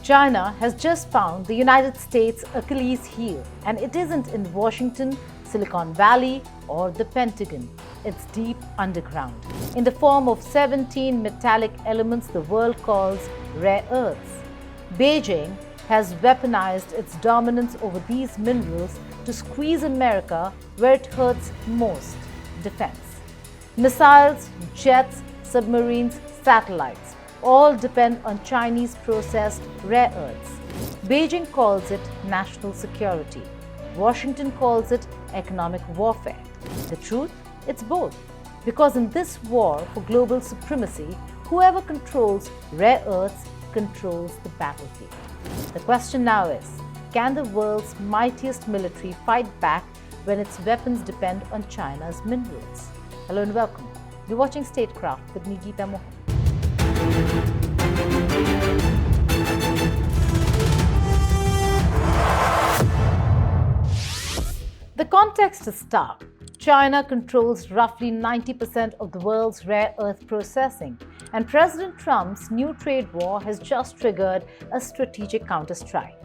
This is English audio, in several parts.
China has just found the United States' Achilles heel, and it isn't in Washington, Silicon Valley, or the Pentagon. It's deep underground, in the form of 17 metallic elements the world calls rare earths. Beijing has weaponized its dominance over these minerals to squeeze America where it hurts most: defense. Missiles, jets, submarines, satellites all depend on Chinese processed rare earths. Beijing calls it national security. Washington calls it economic warfare. The truth? It's both. Because in this war for global supremacy, whoever controls rare earths controls the battlefield. The question now is, can the world's mightiest military fight back when its weapons depend on China's minerals? Hello and welcome. You're watching Statecraft with me, Tomahawk. The context is stark. China controls roughly 90% of the world's rare earth processing, and President Trump's new trade war has just triggered a strategic counterstrike.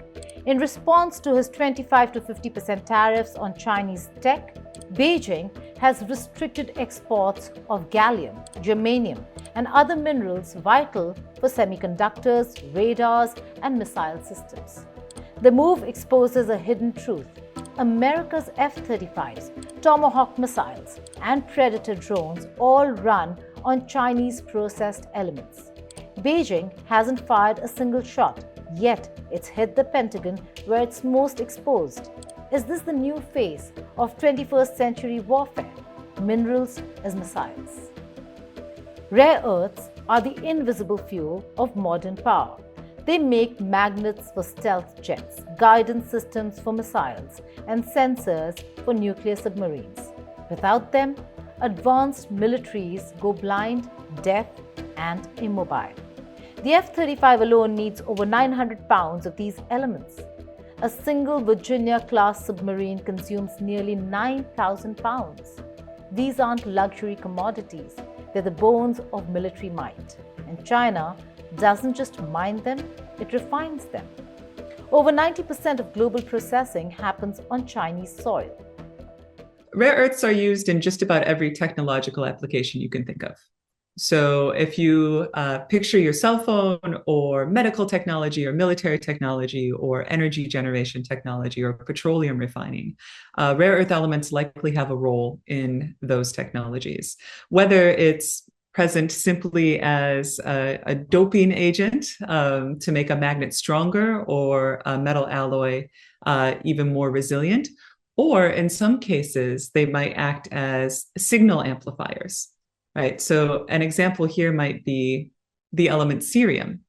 In response to his 25 to 50% tariffs on Chinese tech, Beijing has restricted exports of gallium, germanium, and other minerals vital for semiconductors, radars, and missile systems. The move exposes a hidden truth. America's F-35s, Tomahawk missiles, and Predator drones all run on Chinese processed elements. Beijing hasn't fired a single shot, yet it's hit the Pentagon where it's most exposed. Is this the new face of 21st century warfare? Minerals as missiles. Rare earths are the invisible fuel of modern power. They make magnets for stealth jets, guidance systems for missiles, and sensors for nuclear submarines. Without them, advanced militaries go blind, deaf, and immobile. The F-35 alone needs over 900 pounds of these elements. A single Virginia-class submarine consumes nearly 9,000 pounds. These aren't luxury commodities. They're the bones of military might. And China doesn't just mine them, it refines them. Over 90% of global processing happens on Chinese soil. Rare earths are used in just about every technological application you can think of. So if you picture your cell phone or medical technology or military technology or energy generation technology or petroleum refining, rare earth elements likely have a role in those technologies. Whether it's present simply as a doping agent to make a magnet stronger or a metal alloy even more resilient, or in some cases, they might act as signal amplifiers, right? So an example here might be the element cerium.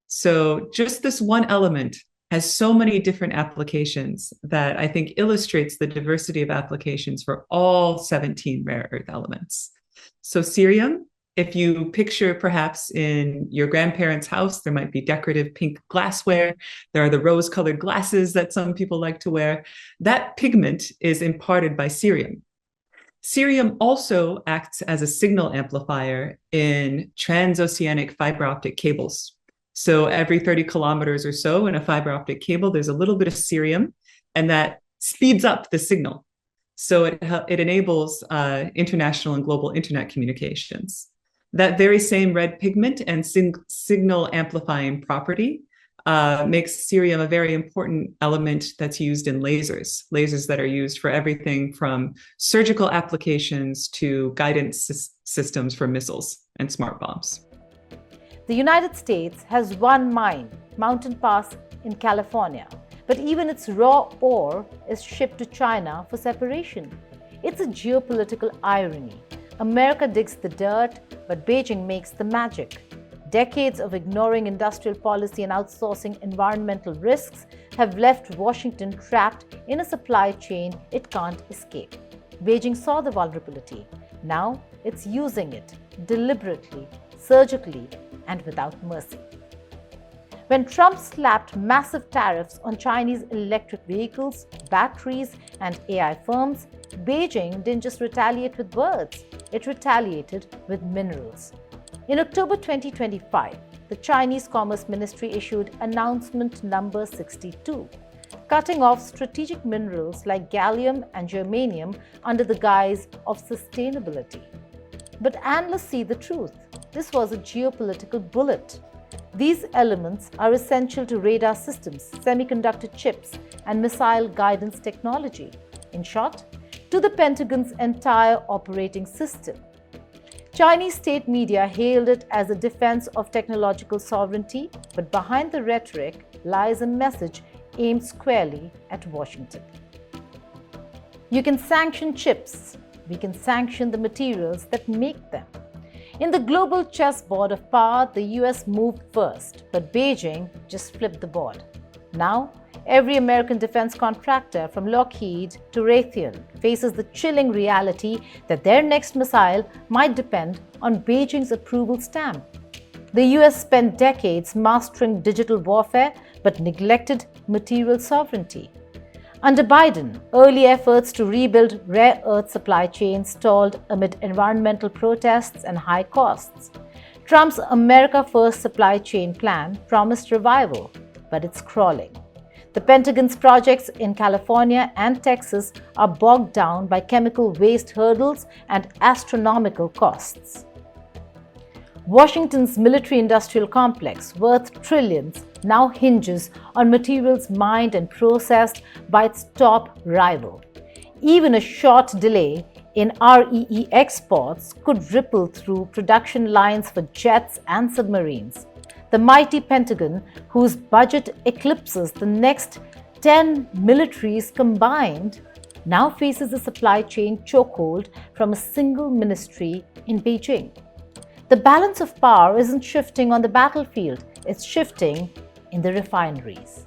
So just this one element has so many different applications that I think illustrates the diversity of applications for all 17 rare earth elements. So cerium, if you picture perhaps in your grandparents' house, there might be decorative pink glassware. There are the rose-colored glasses that some people like to wear. That pigment is imparted by cerium. Cerium also acts as a signal amplifier in transoceanic fiber optic cables. So every 30 kilometers or so in a fiber optic cable, there's a little bit of cerium, and that speeds up the signal. So it enables international and global internet communications. That very same red pigment and signal amplifying property makes cerium a very important element that's used in lasers that are used for everything from surgical applications to guidance systems for missiles and smart bombs. The United States has one mine, Mountain Pass in California, but even its raw ore is shipped to China for separation. It's a geopolitical irony. America digs the dirt, but Beijing makes the magic. Decades of ignoring industrial policy and outsourcing environmental risks have left Washington trapped in a supply chain it can't escape. Beijing saw the vulnerability. Now it's using it deliberately, surgically, and without mercy. When Trump slapped massive tariffs on Chinese electric vehicles, batteries, and AI firms, Beijing didn't just retaliate with words, it retaliated with minerals. In October 2025, the Chinese Commerce Ministry issued announcement number 62, cutting off strategic minerals like gallium and germanium under the guise of sustainability. But analysts see the truth. This was a geopolitical bullet. These elements are essential to radar systems, semiconductor chips, and missile guidance technology. In short, to the Pentagon's entire operating system. Chinese state media hailed it as a defense of technological sovereignty, but behind the rhetoric lies a message aimed squarely at Washington. You can sanction chips. We can sanction the materials that make them. In the global chessboard of power, the US moved first, but Beijing just flipped the board. Now, every American defense contractor from Lockheed to Raytheon faces the chilling reality that their next missile might depend on Beijing's approval stamp. The US spent decades mastering digital warfare but neglected material sovereignty. Under Biden, early efforts to rebuild rare earth supply chains stalled amid environmental protests and high costs. Trump's America First supply chain plan promised revival, but it's crawling. The Pentagon's projects in California and Texas are bogged down by chemical waste hurdles and astronomical costs. Washington's military-industrial complex, worth trillions, now hinges on materials mined and processed by its top rival. Even a short delay in REE exports could ripple through production lines for jets and submarines. The mighty Pentagon, whose budget eclipses the next 10 militaries combined, now faces a supply chain chokehold from a single ministry in Beijing. The balance of power isn't shifting on the battlefield, it's shifting in the refineries.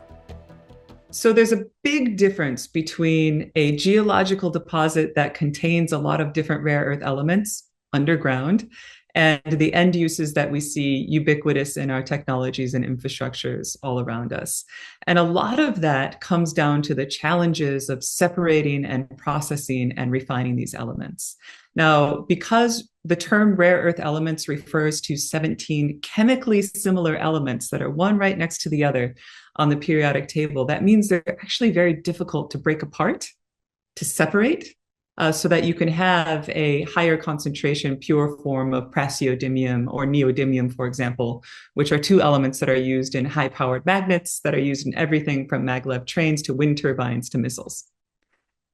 So there's a big difference between a geological deposit that contains a lot of different rare earth elements underground and the end uses that we see ubiquitous in our technologies and infrastructures all around us. And a lot of that comes down to the challenges of separating and processing and refining these elements. Now, because the term rare earth elements refers to 17 chemically similar elements that are one right next to the other on the periodic table, that means they're actually very difficult to break apart, to separate, so that you can have a higher concentration pure form of praseodymium or neodymium, for example, which are two elements that are used in high-powered magnets that are used in everything from maglev trains to wind turbines to missiles.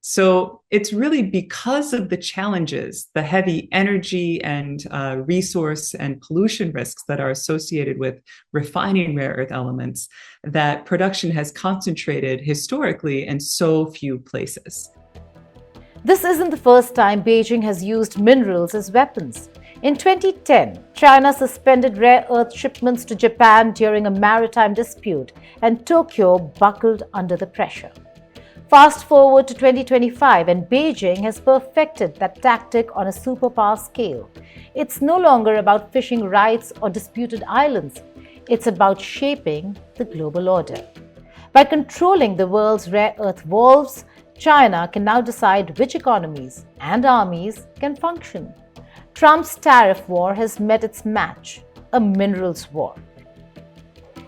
So it's really because of the challenges, the heavy energy and resource and pollution risks that are associated with refining rare earth elements, that production has concentrated historically in so few places. This isn't the first time Beijing has used minerals as weapons. In 2010, China suspended rare earth shipments to Japan during a maritime dispute, and Tokyo buckled under the pressure. Fast forward to 2025, and Beijing has perfected that tactic on a superpower scale. It's no longer about fishing rights or disputed islands. It's about shaping the global order. By controlling the world's rare earth valves, China can now decide which economies and armies can function. Trump's tariff war has met its match, a minerals war.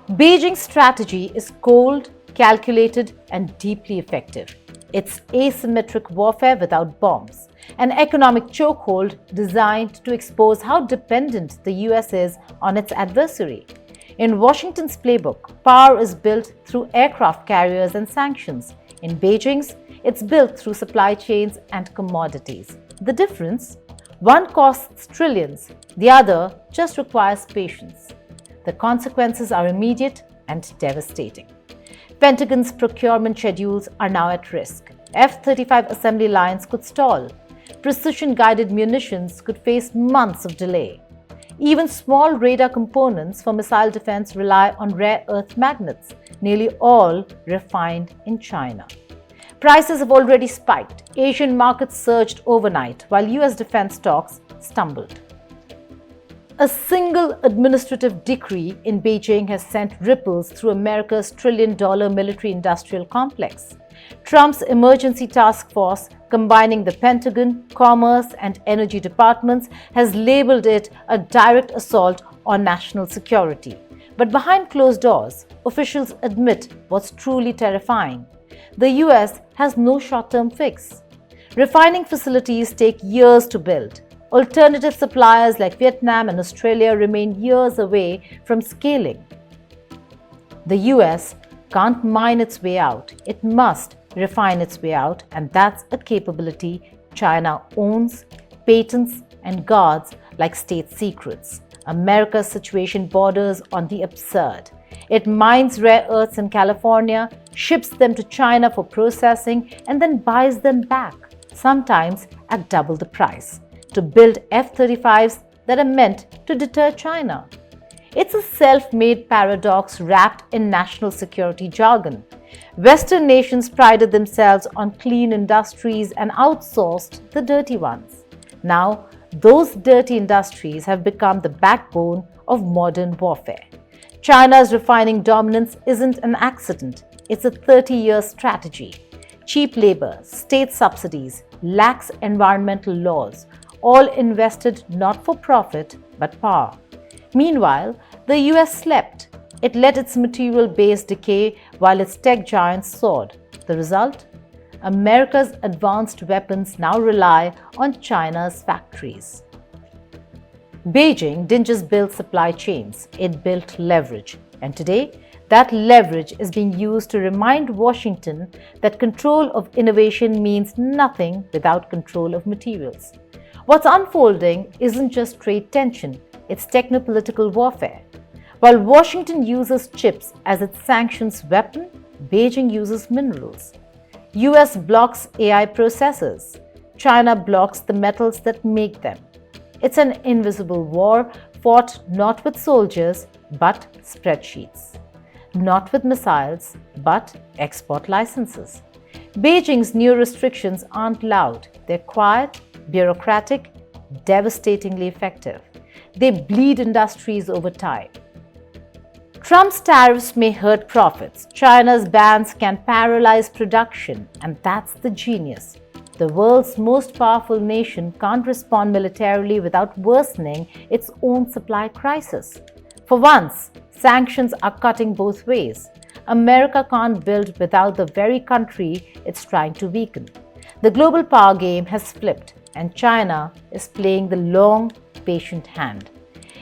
Beijing's strategy is cold, calculated, and deeply effective. It's asymmetric warfare without bombs, an economic chokehold designed to expose how dependent the US is on its adversary. In Washington's playbook, power is built through aircraft carriers and sanctions. In Beijing's, it's built through supply chains and commodities. The difference? One costs trillions, the other just requires patience. The consequences are immediate and devastating. Pentagon's procurement schedules are now at risk. F-35 assembly lines could stall. Precision-guided munitions could face months of delay. Even small radar components for missile defense rely on rare earth magnets, nearly all refined in China. Prices have already spiked. Asian markets surged overnight, while US defense stocks stumbled. A single administrative decree in Beijing has sent ripples through America's trillion-dollar military-industrial complex. Trump's emergency task force, combining the Pentagon, Commerce, and Energy departments, has labeled it a direct assault on national security. But behind closed doors, officials admit what's truly terrifying. The US has no short-term fix. Refining facilities take years to build. Alternative suppliers like Vietnam and Australia remain years away from scaling. The US can't mine its way out. It must refine its way out, and that's a capability China owns, patents, and guards like state secrets. America's situation borders on the absurd. It mines rare earths in California, ships them to China for processing, and then buys them back, sometimes at double the price, to build F-35s that are meant to deter China. It's a self-made paradox wrapped in national security jargon. Western nations prided themselves on clean industries and outsourced the dirty ones. Now, those dirty industries have become the backbone of modern warfare. China's refining dominance isn't an accident. It's a 30-year strategy. Cheap labor, state subsidies, lax environmental laws, all invested not for profit but power. Meanwhile, the US slept. It let its material base decay while its tech giants soared. The result? America's advanced weapons now rely on China's factories. Beijing didn't just build supply chains, it built leverage. And today, that leverage is being used to remind Washington that control of innovation means nothing without control of materials. What's unfolding isn't just trade tension, it's technopolitical warfare. While Washington uses chips as its sanctions weapon, Beijing uses minerals. US blocks AI processors. China blocks the metals that make them. It's an invisible war fought not with soldiers but spreadsheets. Not with missiles but export licenses. Beijing's new restrictions aren't loud. They're quiet, bureaucratic, devastatingly effective. They bleed industries over time. Trump's tariffs may hurt profits. China's bans can paralyze production, and that's the genius. The world's most powerful nation can't respond militarily without worsening its own supply crisis. For once, sanctions are cutting both ways. America can't build without the very country it's trying to weaken. The global power game has flipped, and China is playing the long, patient hand.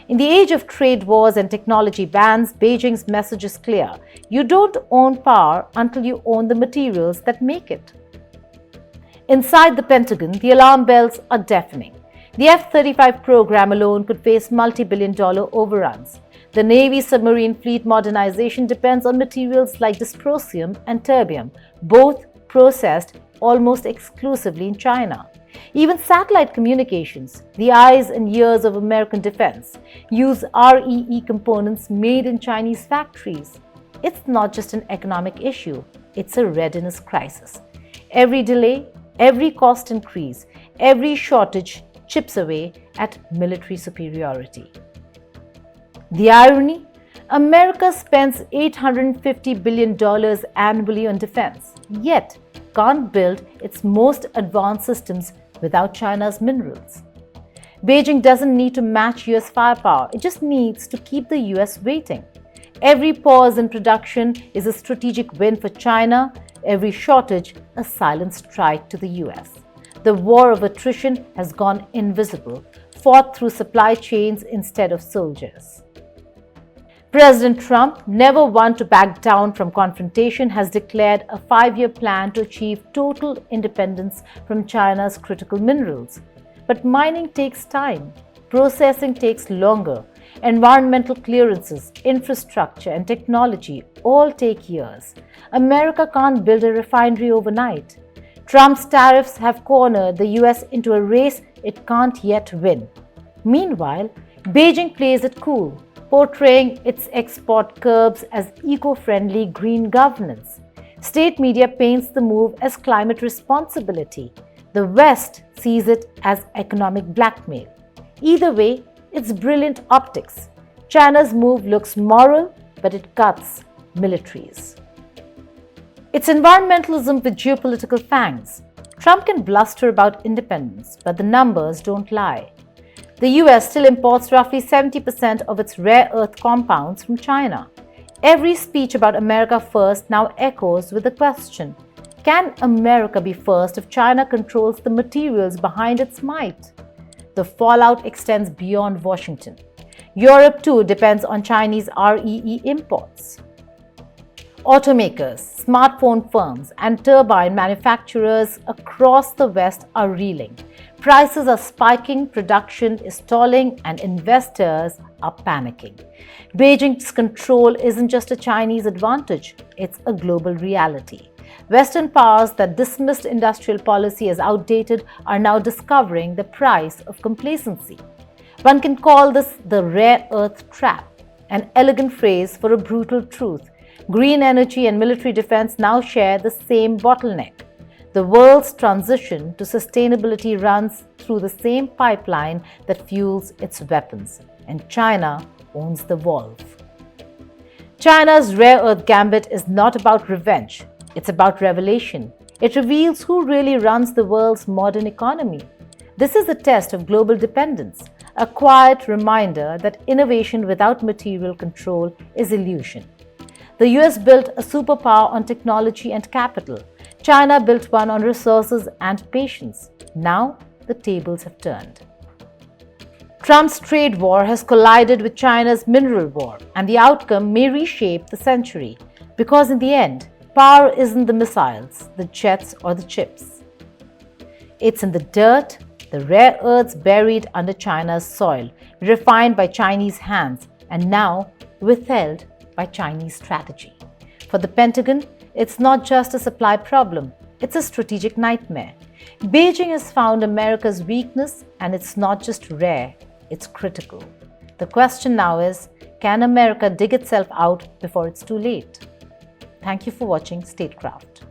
In the age of trade wars and technology bans, Beijing's message is clear. You don't own power until you own the materials that make it. Inside the Pentagon, the alarm bells are deafening. The F-35 program alone could face multi-billion-dollar overruns. The Navy's submarine fleet modernization depends on materials like dysprosium and terbium, both processed almost exclusively in China. Even satellite communications, the eyes and ears of American defense, use REE components made in Chinese factories. It's not just an economic issue, it's a readiness crisis. Every delay, every cost increase, every shortage chips away at military superiority. The irony? America spends $850 billion annually on defense, yet can't build its most advanced systems without China's minerals. Beijing doesn't need to match US firepower, it just needs to keep the US waiting. Every pause in production is a strategic win for China, every shortage a silent strike to the US. The war of attrition has gone invisible, fought through supply chains instead of soldiers. President Trump, never one to back down from confrontation, has declared a 5-year plan to achieve total independence from China's critical minerals. But mining takes time, processing takes longer, environmental clearances, infrastructure, and technology all take years. America can't build a refinery overnight. Trump's tariffs have cornered the US into a race it can't yet win. Meanwhile, Beijing plays it cool, portraying its export curbs as eco-friendly green governance. State media paints the move as climate responsibility. The West sees it as economic blackmail. Either way, it's brilliant optics. China's move looks moral, but it cuts militaries. It's environmentalism with geopolitical fangs. Trump can bluster about independence, but the numbers don't lie. The US still imports roughly 70% of its rare earth compounds from China. Every speech about America first now echoes with the question, can America be first if China controls the materials behind its might? The fallout extends beyond Washington. Europe too depends on Chinese REE imports. Automakers, smartphone firms, and turbine manufacturers across the West are reeling. Prices are spiking, production is stalling, and investors are panicking. Beijing's control isn't just a Chinese advantage, it's a global reality. Western powers that dismissed industrial policy as outdated are now discovering the price of complacency. One can call this the rare earth trap, an elegant phrase for a brutal truth. Green energy and military defense now share the same bottleneck. The world's transition to sustainability runs through the same pipeline that fuels its weapons, and China owns the valve. China's rare earth gambit is not about revenge, it's about revelation. It reveals who really runs the world's modern economy. This is a test of global dependence, a quiet reminder that innovation without material control is illusion. The US built a superpower on technology and capital. China built one on resources and patience. Now, the tables have turned. Trump's trade war has collided with China's mineral war, and the outcome may reshape the century. Because in the end, power isn't the missiles, the jets, or the chips. It's in the dirt, the rare earths buried under China's soil, refined by Chinese hands, and now withheld by Chinese strategy. For the Pentagon, it's not just a supply problem, it's a strategic nightmare. Beijing has found America's weakness, and it's not just rare, it's critical. The question now is, can America dig itself out before it's too late? Thank you for watching Statecraft.